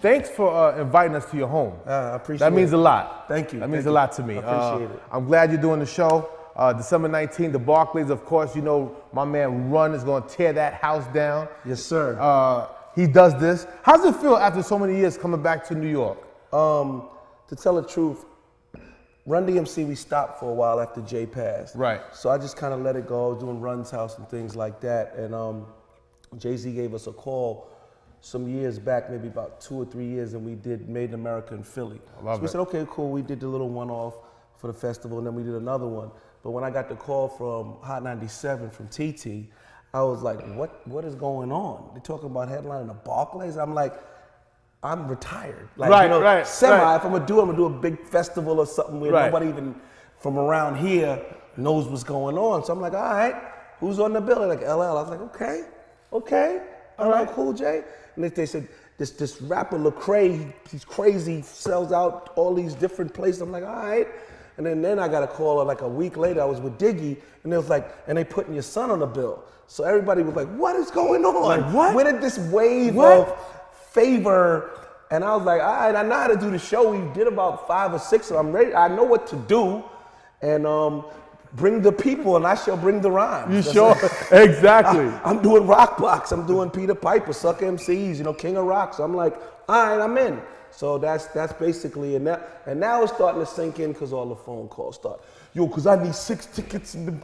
thanks for inviting us to your home. I appreciate it. That means a lot. Thank you. That means a lot to me. I appreciate it. I'm glad you're doing the show. December 19th, the Barclays, of course, you know, my man Run is going to tear that house down. Yes, sir. He does this. How does it feel after so many years coming back to New York? To tell the truth, Run DMC, we stopped for a while after Jay passed. Right. So I just kind of let it go. I was doing Run's house and things like that. And Jay-Z gave us a call some years back, maybe about 2 or 3 years, and we did Made in America in Philly. I love so we it. said, okay, cool. We did the little one-off for the festival, and then we did another one. But when I got the call from Hot 97 from TT, I was like, what is going on? They're talking about headlining the Barclays? I'm like, I'm retired. Like, Right, you know, right, semi, right. if I'm gonna do a big festival or something where Right. nobody even from around here knows what's going on. So I'm like, all right, who's on the bill? They're like, LL. I was like, okay. All right, Cool J. And they said, this rapper Lecrae, he's crazy, sells out all these different places. I'm like, all right. And then I got a call like a week later, I was with Diggy, and they was like, and they putting your son on the bill. So everybody was like, what is going on? Like, what? Where did this wave of favor? And I was like, all right, I know how to do the show. We did about 5 or 6, so I'm ready. I know what to do. And bring the people, and I shall bring the rhymes. You sure? Exactly. I'm doing Rock Box. I'm doing Peter Piper, Suck MCs, you know, King of Rock. So I'm like, all right, I'm in. So that's basically, and now it's starting to sink in because all the phone calls start. Yo, because I need 6 tickets, and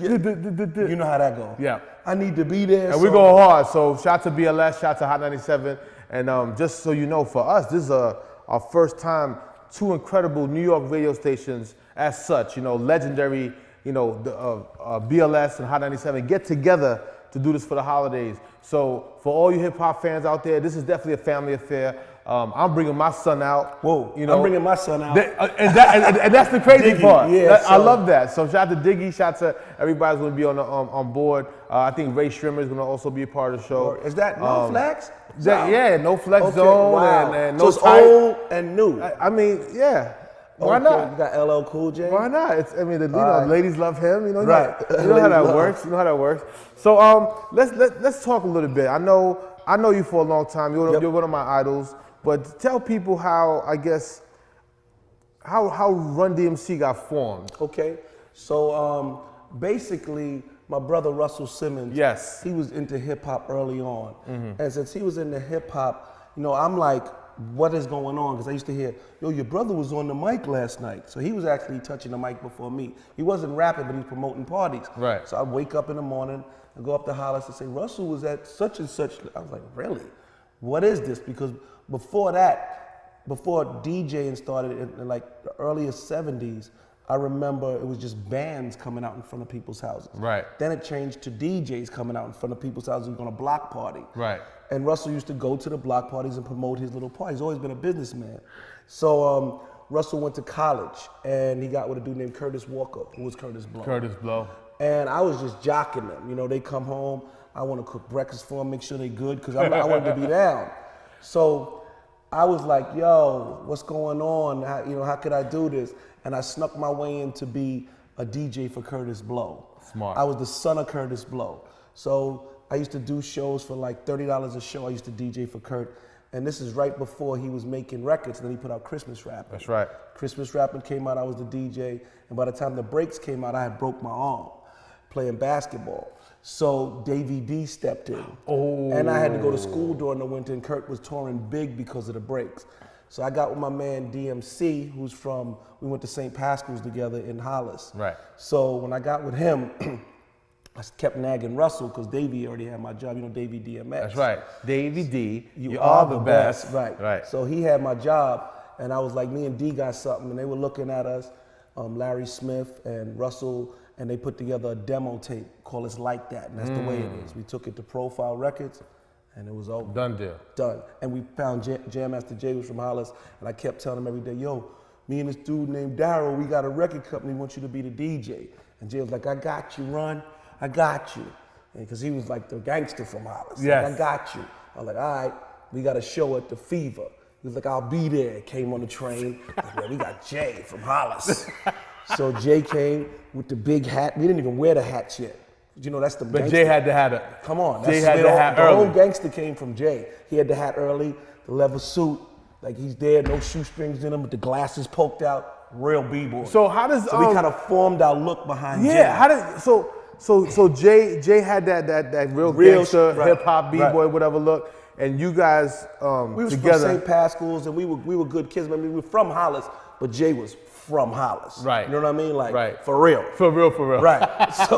you know how that goes. Yeah. I need to be there. And we go hard. So shout to BLS, shout to Hot 97. And just so you know, for us, this is our first time 2 incredible New York radio stations as such, you know, legendary, you know, BLS and Hot 97 get together to do this for the holidays. So for all you hip hop fans out there, this is definitely a family affair. I'm bringing my son out. Whoa, you know, I'm bringing my son out. And that's the crazy Diggy, part. yeah, I love that. So shout out to Diggy, shout out to everybody's going to be on board. I think Ray Shrimmer is going to also be a part of the show. Is that No Flex? Yeah, No Flex Okay, Zone wow. and So No it's Type. old and new. I mean, yeah. Why Okay, not? You got LL Cool J. Why not? It's, I mean, right. ladies love him. You know, Right. You know how that Ladies works. You know how that works. So let's talk a little bit. I know you for a long time. You're one of my idols. But tell people how, I guess, how Run DMC got formed. Okay, so basically, my brother Russell Simmons, Yes. he was into hip hop early on, and since he was into hip hop, you know, I'm like, what is going on? Because I used to hear, yo, your brother was on the mic last night. So he was actually touching the mic before me. He wasn't rapping, but he was promoting parties. Right. So I'd wake up in the morning and go up to Hollis and say, Russell was at such and such. I was like, really? What is this? Because before that, before DJing started in like the earliest 70s, I remember it was just bands coming out in front of people's houses. Right. Then it changed to DJs coming out in front of people's houses on a block party. Right. And Russell used to go to the block parties and promote his little parties. He's always been a businessman. So Russell went to college and he got with a dude named Curtis Walker, who was Curtis Blow. Curtis Blow. And I was just jocking them. You know, they come home, I want to cook breakfast for them, make sure they good, because I wanted to be down. So I was like, yo, what's going on? How could I do this? And I snuck my way in to be a DJ for Curtis Blow. Smart. I was the son of Curtis Blow. So I used to do shows for like $30 a show. I used to DJ for Kurt. And this is right before he was making records, and then he put out Christmas Rappin'. That's right. Christmas Rappin' came out, I was the DJ. And by the time the breaks came out, I had broke my arm playing basketball. So Davey D stepped in. Oh. And I had to go to school during the winter, and Kurt was touring big because of the breaks. So I got with my man DMC, we went to St. Pascal's together in Hollis. Right. So when I got with him, I kept nagging Russell because Davey already had my job, you know, Davey DMX. That's right. Davey D, You are the best. Right. Right. So he had my job, and I was like, me and D got something, and they were looking at us, Larry Smith and Russell, and they put together a demo tape called It's Like That, and that's the way it is. We took it to Profile Records, and it was over. Done deal. Done. And we found Jam Master Jay was from Hollis, and I kept telling him every day, yo, me and this dude named Daryl, we got a record company, we want you to be the DJ. And Jay was like, I got you, Run. I got you. Because he was like the gangster from Hollis. Yes. Like, I got you. I was like, all right, we got a show at the Fever. He was like, I'll be there. Came on the train. Like, well, we got Jay from Hollis. So Jay came with the big hat. We didn't even wear the hats yet. You know, that's the But gangsta. Jay had to have it. Come on. Jay had to have the early. whole gangster came from Jay. He had the hat early, the leather suit, like he's there, no shoestrings in him, with the glasses poked out, real b-boy. So how does we kind of formed our look behind Jay. Yeah, how did so Jay had that real gangster right, hip hop b-boy right. whatever look, and you guys We was together. from St. Pascal's, and we were good kids. I mean, we were from Hollis, but Jay was from Hollis. Right. You know what I mean? Like, right. for real. For real. Right. So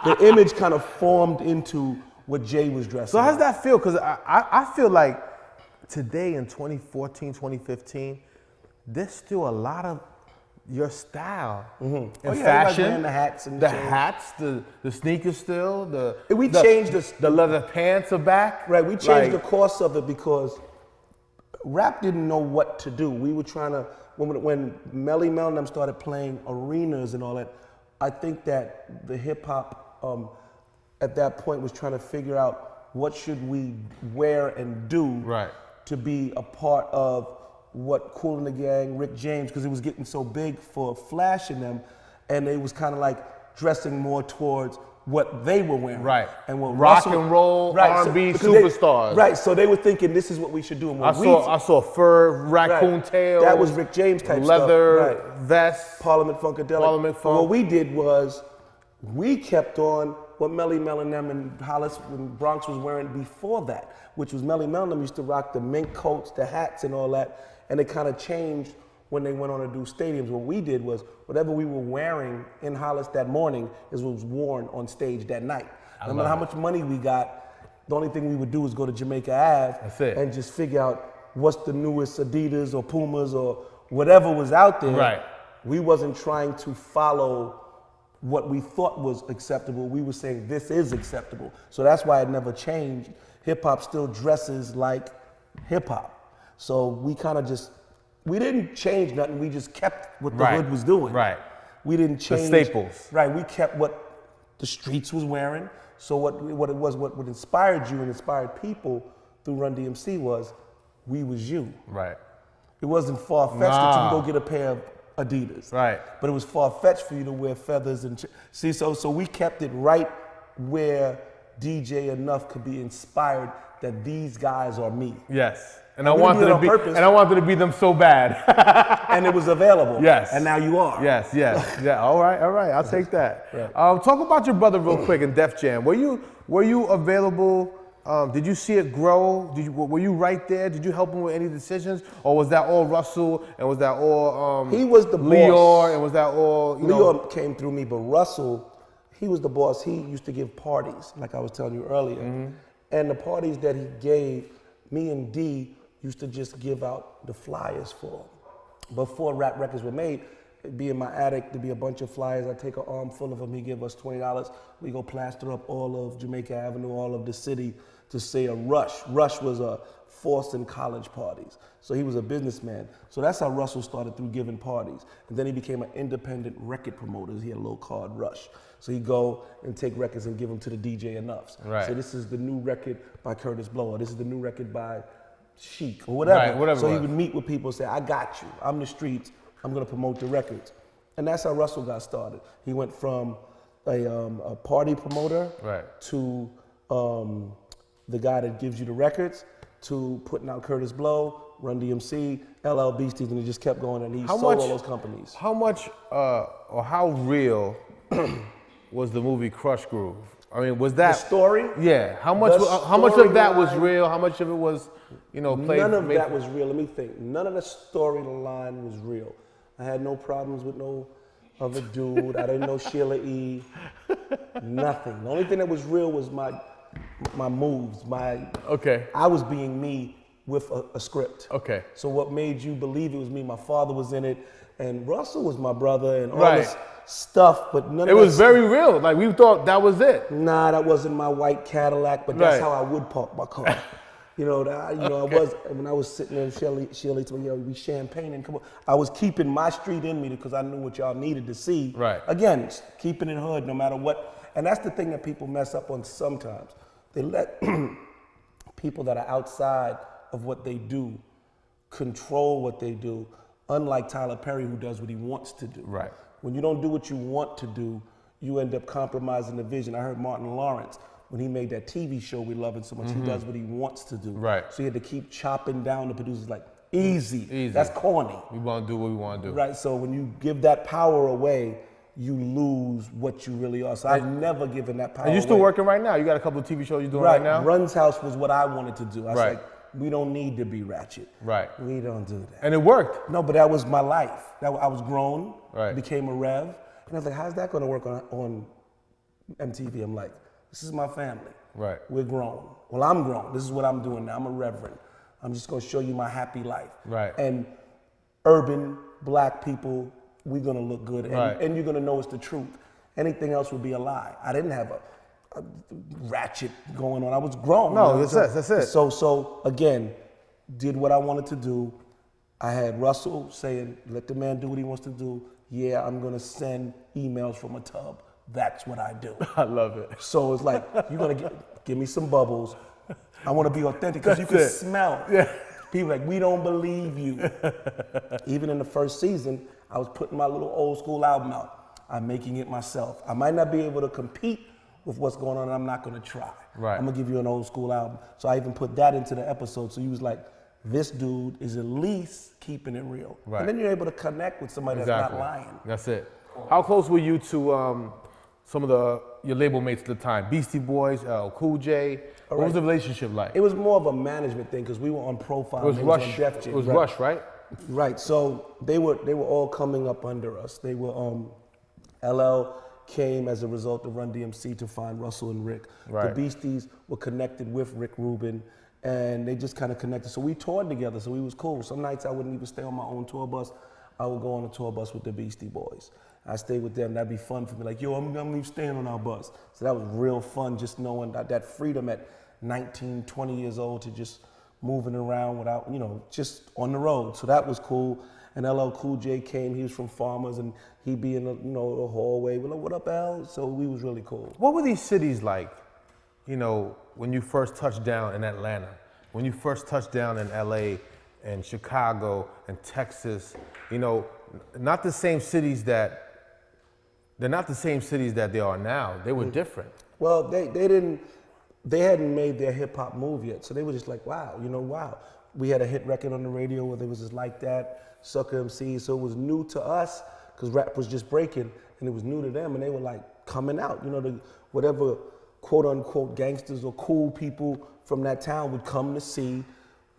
the image kind of formed into what Jay was dressing. So how does that feel? Because I feel like today in 2014, 2015, there's still a lot of your style and fashion. Like the hats and the shit. hats, the sneakers still, changed the leather pants are back. Right, we changed the course of it because rap didn't know what to do. We were trying to, when Melly Mel and them started playing arenas and all that, I think that the hip hop at that point was trying to figure out what should we wear and do to be a part of what Kool and the Gang, Rick James, because it was getting so big for Flash and them, and they was kind of like dressing more towards what they were wearing. Right. And what rock Russell, and roll, R&B because superstars. So they were thinking this is what we should do. And I saw fur, raccoon tail. That was Rick James type leather stuff. vest. Parliament Funkadelic. Parliament But Funk. what we did was we kept on what Melly Mel and them in Hollis and Bronx was wearing before that, which was Melly Mel and them used to rock the mink coats, the hats and all that, and it kind of changed when they went on to do stadiums. What we did was whatever we were wearing in Hollis that morning is what was worn on stage that night. No matter how much money we got, the only thing we would do is go to Jamaica Ave and just figure out what's the newest Adidas or Pumas or whatever was out there. Right. We wasn't trying to follow what we thought was acceptable. We were saying this is acceptable. So that's why it never changed. Hip hop still dresses like hip hop. So we kind of just, we didn't change nothing. We just kept what the hood was doing. Right. We didn't change. The staples. Right. We kept what the streets was wearing. So what it was, what inspired you and inspired people through Run DMC was, we was you. Right. It wasn't far-fetched that you could go get a pair of Adidas. Right. But it was far-fetched for you to wear feathers and see. So we kept it right where DJ Enough could be inspired that these guys are me. Yes. And I wanted to be them so bad. And it was available. Yes. And now you are. Yes. Yeah. All right. I'll take that. Right. Talk about your brother real quick in Def Jam. Were you available? Did you see it grow? Were you right there? Did you help him with any decisions, or was that all Russell? And was that all he was the Leor? boss. And was that all Leor came through me, but Russell, he was the boss. He used to give parties, like I was telling you earlier. Mm-hmm. And the parties that he gave, me and D used to just give out the flyers for him. Before rap records were made, it'd be in my attic, there'd be a bunch of flyers. I'd take an armful of them, he'd give us $20. We go plaster up all of Jamaica Avenue, all of the city to say a Rush. Rush was a forcing college parties. So he was a businessman. So that's how Russell started, through giving parties. And then he became an independent record promoter. He had a little card, Rush. So he'd go and take records and give them to the DJ Enoughs. Right. So this is the new record by Curtis Blow, or this is the new record by Chic, or whatever. Right, whatever. So he would meet with people and say, I got you. I'm the streets. I'm going to promote the records. And that's how Russell got started. He went from a party promoter to the guy that gives you the records, to putting out Curtis Blow, Run DMC, LL Beastie, and he just kept going, and he sold all those companies. How much or how real was the movie Crush Groove? I mean, was that the story? Yeah. How much of that was real? How much of it was, played? None of that was real. Let me think. None of the storyline was real. I had no problems with no other dude. I didn't know Sheila E. Nothing. The only thing that was real was my moves. I was being me with a script. Okay. So what made you believe it was me? My father was in it, and Russell was my brother, and all this stuff, but none of it. It was very real. Like, we thought that was it. Nah, that wasn't my white Cadillac, but that's how I would park my car. I was, when I was sitting there, Shirley told me, we champagne and come on. I was keeping my street in me because I knew what y'all needed to see. Right. Again, keeping it hood no matter what. And that's the thing that people mess up on sometimes. They let people that are outside of what they do control what they do, unlike Tyler Perry, who does what he wants to do. Right. When you don't do what you want to do, you end up compromising the vision. I heard Martin Lawrence, when he made that TV show we love it so much, he does what he wants to do. Right. So he had to keep chopping down the producers like, easy. That's corny. We want to do what we want to do. Right, so when you give that power away, you lose what you really are. So I've never given that power away. And you're still working right now. You got a couple of TV shows you're doing right now? Run's House was what I wanted to do. I was Right. like, we don't need to be ratchet. Right. We don't do that. And it worked. No, but that was my life. I was grown, Right. became a rev, and I was like, how's that gonna work on MTV? I'm like, this is my family. Right. We're grown. Well, I'm grown. This is what I'm doing now. I'm a reverend. I'm just gonna show you my happy life. Right. And urban, black people, we're gonna look good, and, Right. and you're gonna know it's the truth. Anything else would be a lie. I didn't have a ratchet going on. I was grown. No, you know? that's it. So again, did what I wanted to do. I had Russell saying, let the man do what he wants to do. Yeah, I'm gonna send emails from a tub. That's what I do. I love it. So it's like, you're gonna give me some bubbles. I wanna be authentic, because you can That's it. smell. Yeah. People like, we don't believe you. Even in the first season, I was putting my little old school album out. I'm making it myself. I might not be able to compete with what's going on, and I'm not gonna try. Right. I'm gonna give you an old school album. So I even put that into the episode. So you was like, this dude is at least keeping it real. Right. And then you're able to connect with somebody that's not lying. That's it. How close were you to some of your label mates at the time? Beastie Boys, Cool J. What was the relationship like? It was more of a management thing, because we were on Profile. It was and Rush. on Def Jam, It was right? Rush, right? Right. So they were all coming up under us. They were LL came as a result of Run DMC to find Russell and Rick. Right. The Beasties were connected with Rick Rubin, and they just kind of connected. So we toured together, so we was cool. Some nights I wouldn't even stay on my own tour bus. I would go on a tour bus with the Beastie Boys. I stayed with them. That'd be fun for me. Like, yo, I'm gonna leave staying on our bus. So that was real fun, just knowing that freedom at 19, 20 years old to just moving around without, just on the road. So that was cool. And LL Cool J came. He was from Farmers, and he'd be in the, the hallway. We're like, what up, L? So we was really cool. What were these cities like, when you first touched down in Atlanta, when you first touched down in LA and Chicago and Texas, not the same cities that, they're not the same cities that they are now. They were different. Well, they hadn't made their hip hop move yet. So they were just like, wow, wow. We had a hit record on the radio where they was just like that, Sucker MC. So it was new to us, because rap was just breaking, and it was new to them, and they were like coming out. Whatever quote unquote gangsters or cool people from that town would come to see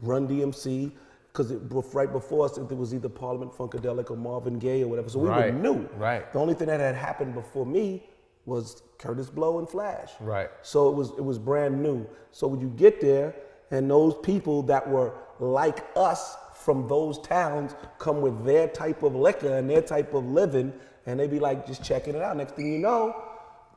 Run DMC, because right before us, it was either Parliament Funkadelic or Marvin Gaye or whatever. So we were new. Right. The only thing that had happened before me was Curtis Blow and Flash. Right. So it was brand new. So when you get there, and those people that were like us from those towns come with their type of liquor and their type of living, and they be like just checking it out. Next thing you know,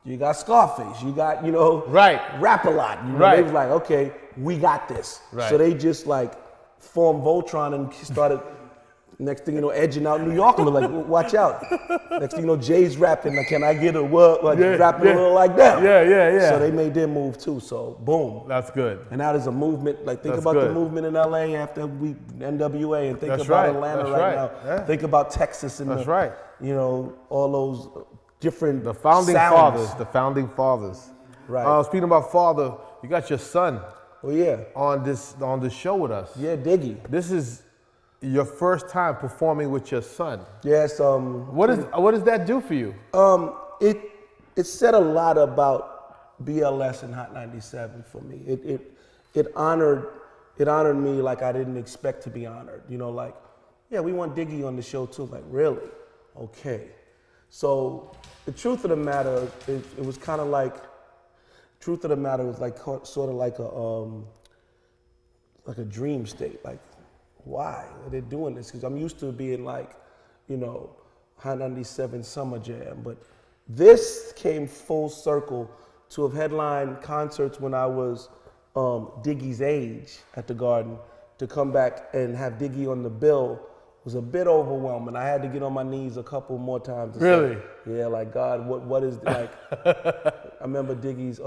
you got Scarface, you got, Right. Rap-A-Lot. Right. They was like, okay, we got this. Right. So they just like formed Voltron and started, next thing you know, edging out New York. And they're like, watch out. Next thing you know, Jay's rapping, like, can I get a word? Like, rapping a little like that. Yeah. So they made their move too, so boom. That's good. And now there's a movement, like think That's about good. the movement in LA after NWA, and think That's about right. Atlanta That's right right. now. Yeah. Think about Texas and That's right. all those different The founding sounds. fathers, the founding fathers. Right. Speaking about father, you got your son Oh yeah. on this show with us. Yeah, Diggy. This is your first time performing with your son. Yes, What does that do for you? it said a lot about BLS and Hot 97 for me. It honored me like I didn't expect to be honored. Like, yeah, we want Diggy on the show too. Like, really? Okay. So the truth of the matter is, it was kind of like, truth of the matter was like sort of like a dream state. Like, why are they doing this? Because I'm used to it being like, Hot 97 Summer Jam, but this came full circle to have headlined concerts when I was Diggy's age at the Garden. To come back and have Diggy on the bill was a bit overwhelming. I had to get on my knees a couple more times. Really? Yeah, like, God, what is, like, I remember Diggy's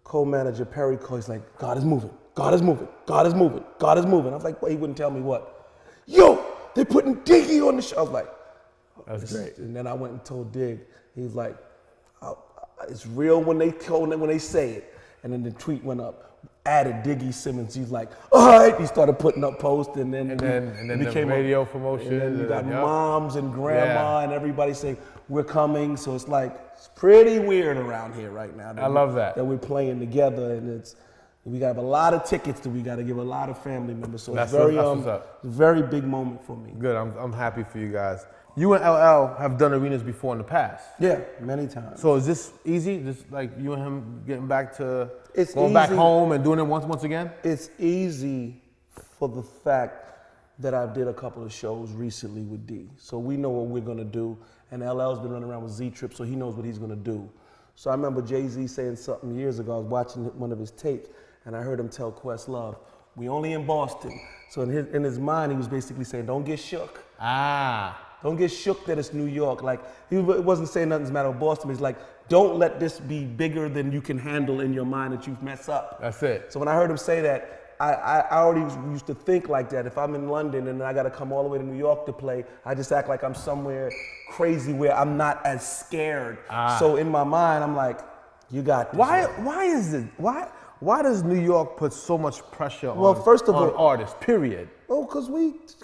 co-manager, Perry Coy, he's like, God is moving, God is moving, God is moving, God is moving. I was like, well, he wouldn't tell me what. Yo, they're putting Diggy on the show. I was like, That's great. And then I went and told Dig. He was like, it's real when they say it. And then the tweet went up. Added Diggy Simmons. He's like, all right. He started putting up posts, and then the radio promotion. And then you got moms and grandma and everybody saying we're coming. So it's like it's pretty weird around here right now. I love that we're playing together, and we got a lot of tickets that we got to give a lot of family members. So it's a very big moment for me. Good. I'm happy for you guys. You and LL have done arenas before in the past. Yeah, many times. So is this easy? Just like you and him getting back to going back home and doing it once again? It's easy for the fact that I did a couple of shows recently with D. So we know what we're gonna do. And LL's been running around with Z-Trip, so he knows what he's gonna do. So I remember Jay-Z saying something years ago. I was watching one of his tapes, and I heard him tell Questlove, we only in Boston. So in his mind, he was basically saying, don't get shook. Don't get shook that it's New York. Like, he wasn't saying nothing's the matter with Boston. He's like, don't let this be bigger than you can handle in your mind that you've messed up. That's it. So when I heard him say that, I already used to think like that. If I'm in London and I got to come all the way to New York to play, I just act like I'm somewhere crazy where I'm not as scared. So in my mind, I'm like, you got this. Why does New York put so much pressure on artists, period? Oh, because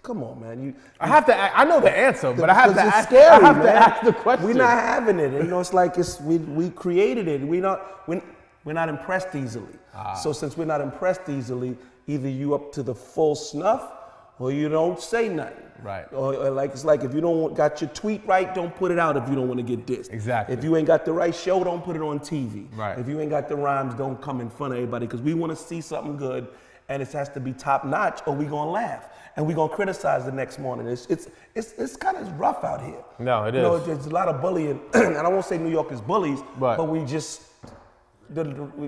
come on, man. I know the answer, but I have to ask the question. We're not having it. You know, it's like we created it. We're not impressed easily. So since we're not impressed easily, either you up to the full snuff or you don't say nothing. Right. Or like it's like if you don't got your tweet right, don't put it out if you don't want to get dissed. Exactly. If you ain't got the right show, don't put it on TV. Right. If you ain't got the rhymes, don't come in front of everybody because we want to see something good. And it has to be top notch, or we gonna laugh and we gonna criticize the next morning. It's kind of rough out here. No, it is. You know, there's a lot of bullying, and I won't say New York is bullies, but we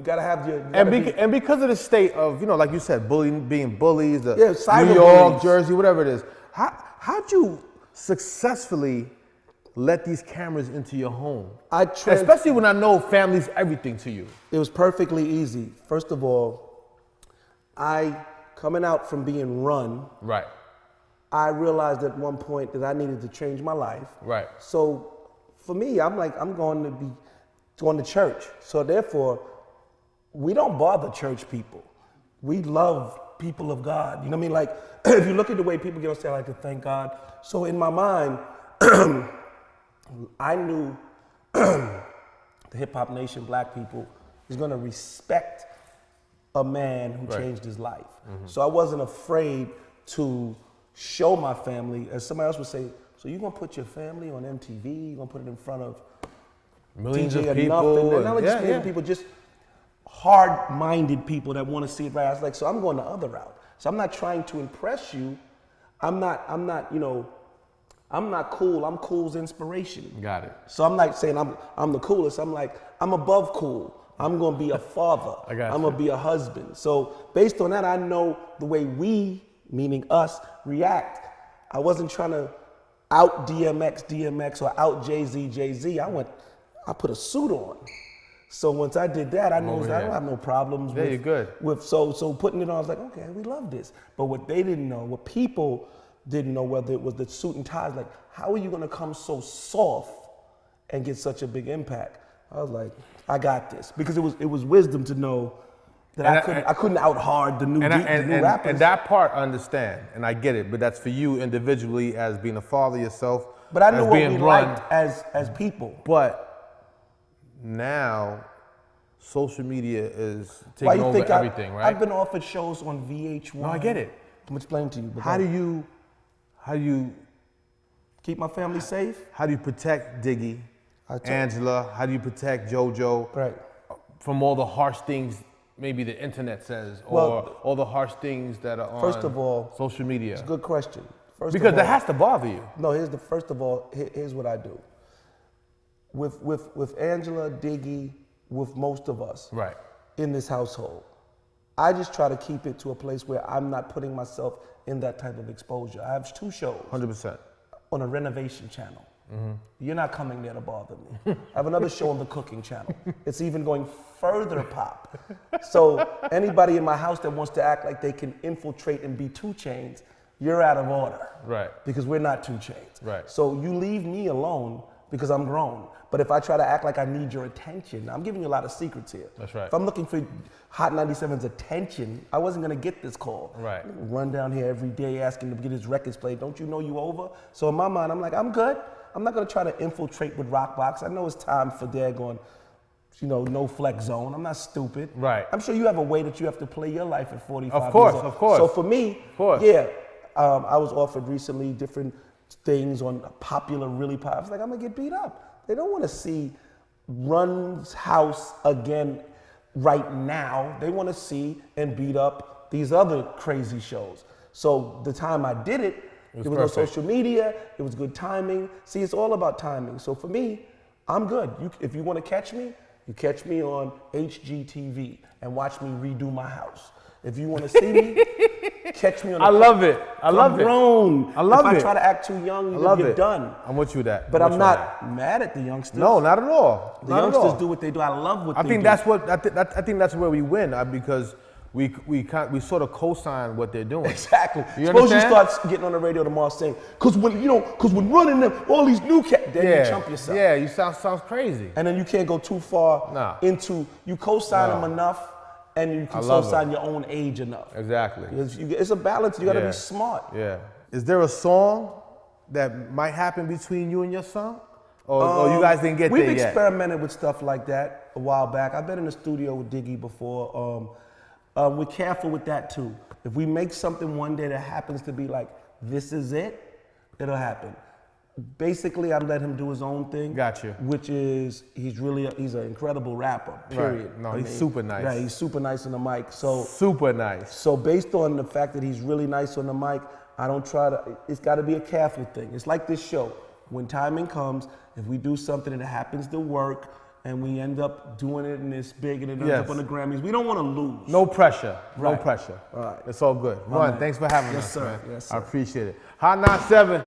gotta have your. And because of the state of, like you said, being bullies, New cyber York, bullies. Jersey, whatever it is. How'd you successfully let these cameras into your home? Especially when I know family's everything to you. It was perfectly easy. First of all, coming out from being run, right. I realized at one point that I needed to change my life. Right. So for me, I'm going to church. So therefore, we don't bother church people. We love people of God. You know what I mean? Like, if you look at the way people get on stage, I like to thank God. So in my mind, I knew the Hip Hop Nation, black people, is going to respect a man who changed his life. Mm-hmm. So I wasn't afraid to show my family, as somebody else would say, so you're gonna put your family on MTV, you're gonna put it in front of millions DJ of people. And not just millions of people, just hard-minded people that wanna see it right. I was like, so I'm going the other route. So I'm not trying to impress you. I'm not cool, I'm cool's inspiration. Got it. So I'm not saying I'm the coolest, I'm like, I'm above cool. I'm gonna be a father. I'm gonna be a husband. So based on that, I know the way we, meaning us, react. I wasn't trying to out DMX or out Jay-Z. I put a suit on. So once I did that, I knew I don't have no problems with, good. So putting it on, I was like, okay, we love this. But what they didn't know, what people didn't know, whether it was the suit and ties, like, how are you gonna come so soft and get such a big impact? I was like, I got this, because it was wisdom to know that I couldn't out hard the new rappers. And that part I understand, and I get it, but that's for you individually as being a father yourself. But I knew what we liked as people. But now, social media is taking over everything, right? I've been offered shows on VH1. No, I get it. I'm explaining to you. How do you keep my family safe? How do you protect Diggy? Angela, how do you protect JoJo from all the harsh things maybe the internet says, or all the harsh things that are on first of all, social media? It's a good question. Because that has to bother you. No, first of all, here's what I do. With Angela, Diggy, with most of us in this household, I just try to keep it to a place where I'm not putting myself in that type of exposure. I have 2 shows. 100%. On a renovation channel. Mm-hmm. You're not coming there to bother me. I have another show on the cooking channel. It's even going further pop. So anybody in my house that wants to act like they can infiltrate and be 2 Chainz, you're out of order. Right. Because we're not 2 Chainz. Right. So you leave me alone because I'm grown. But if I try to act like I need your attention, I'm giving you a lot of secrets here. That's right. If I'm looking for Hot 97's attention, I wasn't gonna get this call. Right. Run down here every day asking to get his records played. Don't you know you over? So in my mind, I'm like, I'm good. I'm not gonna try to infiltrate with Rockbox. I know it's time for daggone, no flex zone. I'm not stupid. Right. I'm sure you have a way that you have to play your life at 45 Of course, years old. of course. So for me, Of course. yeah, I was offered recently different things on popular, really pop. I was like, I'm gonna get beat up. They don't wanna see Run's house again right now. They wanna see and beat up these other crazy shows. So the time I did it, it was on social media, it was good timing. See, it's all about timing. So for me, I'm good. If you wanna catch me, you catch me on HGTV and watch me redo my house. If you wanna see me, catch me on I love it. I love I'm it. grown. I love if it. I try to act too young, you're done. I'm with you that. But I'm not mad at the youngsters. No, not at all. The youngsters do what they do. I love what they do. I think that's where we win because we sort of co-sign what they're doing. Exactly. You Suppose understand? you start getting on the radio tomorrow saying, because when running them, all these new cats, then you chump yourself. Yeah, you sounds crazy. And then you can't go too far into, you co-sign them enough and you can co-sign your own age enough. Exactly. It's a balance. You got to be smart. Yeah. Is there a song that might happen between you and your son? Or you guys didn't get there yet? We've experimented with stuff like that a while back. I've been in the studio with Diggy before. We're careful with that too. If we make something one day that happens to be like, this is it, it'll happen. Basically, I let him do his own thing. Got you. Which is, he's an incredible rapper, period. Right. No, he's super nice. Right, he's super nice on the mic. So super nice. So based on the fact that he's really nice on the mic, I don't try to, it's gotta be a careful thing. It's like this show. When timing comes, if we do something and it happens to work, and we end up doing it and it's big and it ends up on the Grammys, we don't want to lose. No pressure. Right. No pressure. All right. It's all good. Run, thanks for having us, sir. man. Yes, sir. I appreciate it. Hot 97.